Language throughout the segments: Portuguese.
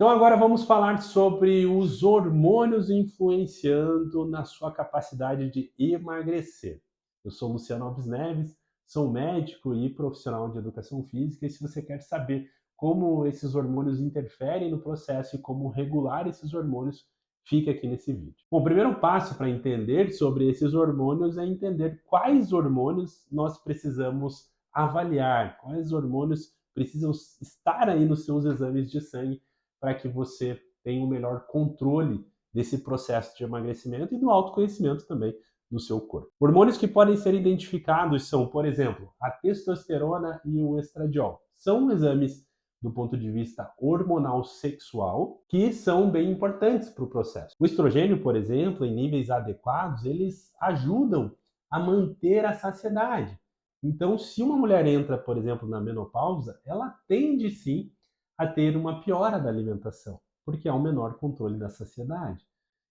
Então agora vamos falar sobre os hormônios influenciando na sua capacidade de emagrecer. Eu sou Luciano Alves Neves, sou médico e profissional de educação física, e se você quer saber como esses hormônios interferem no processo e como regular esses hormônios, fique aqui nesse vídeo. Bom, o primeiro passo para entender sobre esses hormônios é entender quais hormônios nós precisamos avaliar, quais hormônios precisam estar aí nos seus exames de sangue para que você tenha um melhor controle desse processo de emagrecimento e do autoconhecimento também do seu corpo. Hormônios que podem ser identificados são, por exemplo, a testosterona e o estradiol. São exames do ponto de vista hormonal sexual que são bem importantes para o processo. O estrogênio, por exemplo, em níveis adequados, eles ajudam a manter a saciedade. Então, se uma mulher entra, por exemplo, na menopausa, ela tende sim a ter uma piora da alimentação, porque há um menor controle da saciedade.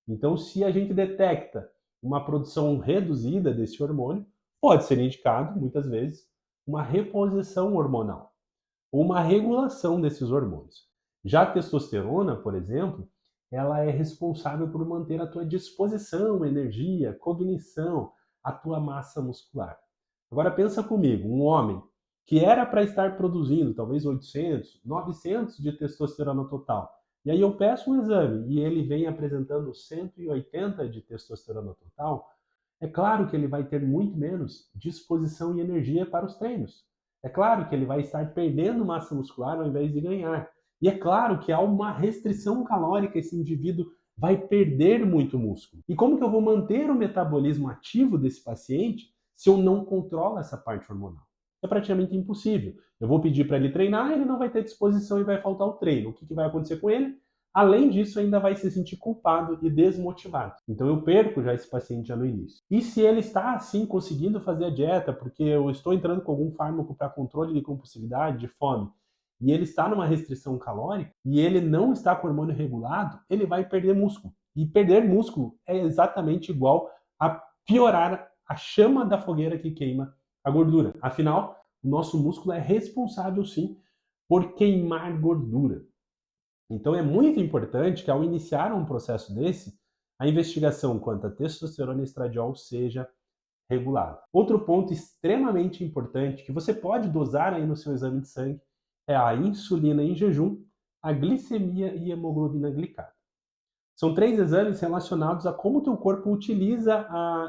Então, se a gente detecta uma produção reduzida desse hormônio, pode ser indicado, muitas vezes, uma reposição hormonal ou uma regulação desses hormônios. Já a testosterona, por exemplo, ela é responsável por manter a tua disposição, energia, cognição, a tua massa muscular. Agora pensa comigo, um homem que era para estar produzindo talvez 800, 900 de testosterona total, e aí eu peço um exame e ele vem apresentando 180 de testosterona total, é claro que ele vai ter muito menos disposição e energia para os treinos. É claro que ele vai estar perdendo massa muscular ao invés de ganhar. E é claro que há uma restrição calórica, esse indivíduo vai perder muito músculo. E como que eu vou manter o metabolismo ativo desse paciente se eu não controlo essa parte hormonal? É praticamente impossível. Eu vou pedir para ele treinar, ele não vai ter disposição e vai faltar o treino. O que vai acontecer com ele? Além disso, ainda vai se sentir culpado e desmotivado. Então eu perco já esse paciente já no início. E se ele está assim conseguindo fazer a dieta, porque eu estou entrando com algum fármaco para controle de compulsividade, de fome, e ele está numa restrição calórica e ele não está com hormônio regulado, ele vai perder músculo. E perder músculo é exatamente igual a piorar a chama da fogueira que queima a gordura. Afinal, o nosso músculo é responsável sim por queimar gordura. Então é muito importante que ao iniciar um processo desse, a investigação quanto a testosterona e estradiol seja regulada. Outro ponto extremamente importante que você pode dosar aí no seu exame de sangue é a insulina em jejum, a glicemia e a hemoglobina glicada. São três exames relacionados a como o teu corpo utiliza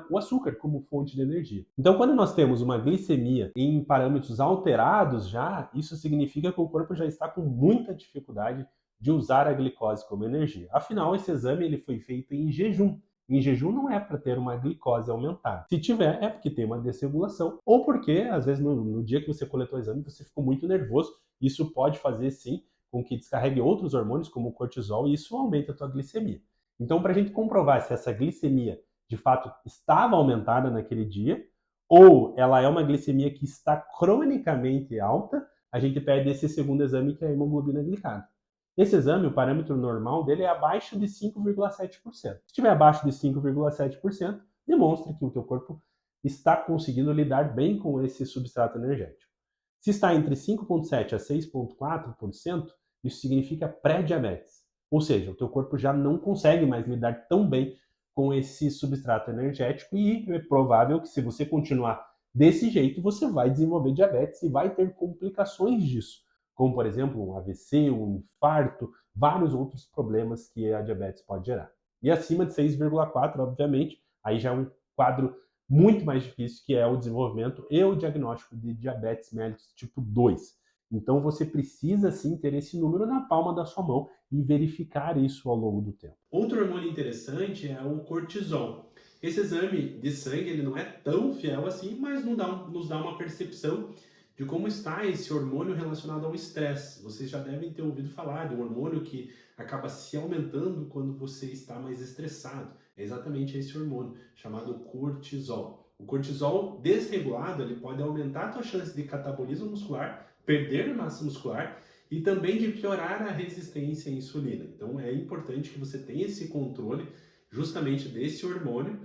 o açúcar como fonte de energia. Então, quando nós temos uma glicemia em parâmetros alterados já, isso significa que o corpo já está com muita dificuldade de usar a glicose como energia. Afinal, esse exame ele foi feito em jejum. Em jejum não é para ter uma glicose aumentada. Se tiver, é porque tem uma desregulação ou porque, às vezes, no dia que você coletou o exame, você ficou muito nervoso. Isso pode fazer, sim, com que descarregue outros hormônios, como o cortisol, e isso aumenta a tua glicemia. Então, para a gente comprovar se essa glicemia de fato estava aumentada naquele dia, ou ela é uma glicemia que está cronicamente alta, a gente pede esse segundo exame, que é a hemoglobina glicada. Esse exame, o parâmetro normal dele é abaixo de 5,7%. Se estiver abaixo de 5,7%, demonstra que o teu corpo está conseguindo lidar bem com esse substrato energético. Se está entre 5,7% a 6,4%, isso significa pré-diabetes. Ou seja, o teu corpo já não consegue mais lidar tão bem com esse substrato energético e é provável que se você continuar desse jeito, você vai desenvolver diabetes e vai ter complicações disso, como por exemplo um AVC, um infarto, vários outros problemas que a diabetes pode gerar. E acima de 6,4, obviamente, aí já é um quadro muito mais difícil, que é o desenvolvimento e o diagnóstico de diabetes mellitus tipo 2. Então você precisa sim ter esse número na palma da sua mão e verificar isso ao longo do tempo. Outro hormônio interessante é o cortisol. Esse exame de sangue ele não é tão fiel assim, mas nos dá uma percepção de como está esse hormônio relacionado ao estresse. Vocês já devem ter ouvido falar de um hormônio que acaba se aumentando quando você está mais estressado. É exatamente esse hormônio, chamado cortisol. O cortisol desregulado ele pode aumentar a tua chance de catabolismo muscular, perder massa muscular e também de piorar a resistência à insulina. Então é importante que você tenha esse controle justamente desse hormônio,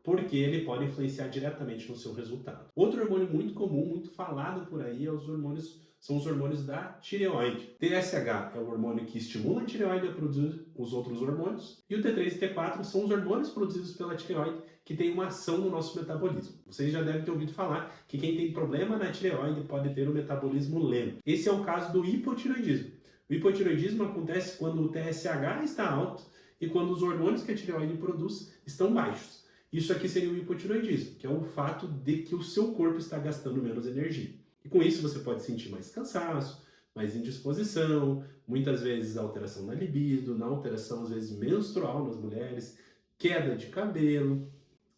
porque ele pode influenciar diretamente no seu resultado. Outro hormônio muito comum, muito falado por aí, é os hormônios são os hormônios da tireoide. TSH é o hormônio que estimula a tireoide a produzir os outros hormônios, e o T3 e T4 são os hormônios produzidos pela tireoide que têm uma ação no nosso metabolismo. Vocês já devem ter ouvido falar que quem tem problema na tireoide pode ter um metabolismo lento. Esse é o caso do hipotireoidismo. O hipotireoidismo acontece quando o TSH está alto e quando os hormônios que a tireoide produz estão baixos. Isso aqui seria o hipotireoidismo, que é o fato de que o seu corpo está gastando menos energia. E com isso você pode sentir mais cansaço, mais indisposição, muitas vezes alteração na libido, na alteração às vezes menstrual nas mulheres, queda de cabelo,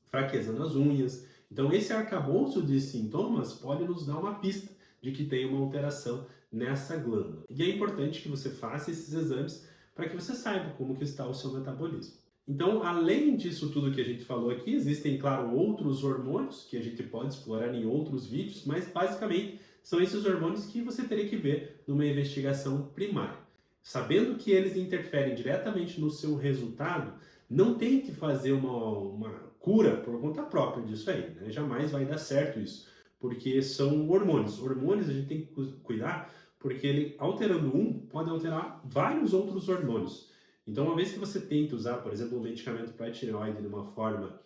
fraqueza nas unhas. Então esse arcabouço de sintomas pode nos dar uma pista de que tem uma alteração nessa glândula. E é importante que você faça esses exames para que você saiba como que está o seu metabolismo. Então, além disso tudo que a gente falou aqui, existem, claro, outros hormônios que a gente pode explorar em outros vídeos, mas basicamente são esses hormônios que você teria que ver numa investigação primária. Sabendo que eles interferem diretamente no seu resultado, não tente fazer uma cura por conta própria disso aí, né? Jamais vai dar certo isso, porque são hormônios. Hormônios a gente tem que cuidar porque ele, alterando um, pode alterar vários outros hormônios. Então, uma vez que você tenta usar, por exemplo, um medicamento para a tireoide de uma forma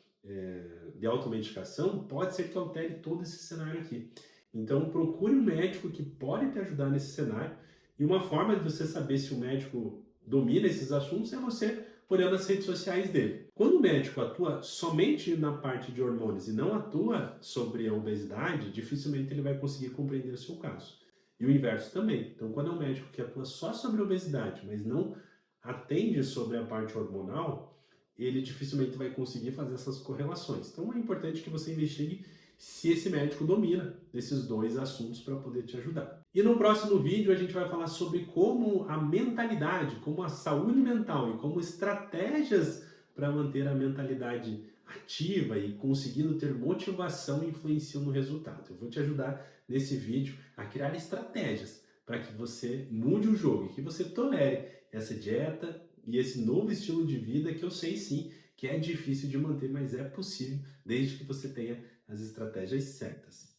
de automedicação, pode ser que altere todo esse cenário aqui. Então, procure um médico que pode te ajudar nesse cenário. E uma forma de você saber se o médico domina esses assuntos é você olhando as redes sociais dele. Quando o médico atua somente na parte de hormônios e não atua sobre a obesidade, dificilmente ele vai conseguir compreender o seu caso. E o inverso também. Então, quando é um médico que atua só sobre a obesidade, mas não atende sobre a parte hormonal, ele dificilmente vai conseguir fazer essas correlações. Então é importante que você investigue se esse médico domina esses dois assuntos para poder te ajudar. E no próximo vídeo a gente vai falar sobre como a mentalidade, como a saúde mental e como estratégias para manter a mentalidade ativa e conseguindo ter motivação influenciam no resultado. Eu vou te ajudar nesse vídeo a criar estratégias para que você mude o jogo e que você tolere essa dieta e esse novo estilo de vida que eu sei sim que é difícil de manter, mas é possível desde que você tenha as estratégias certas.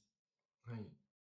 Aí.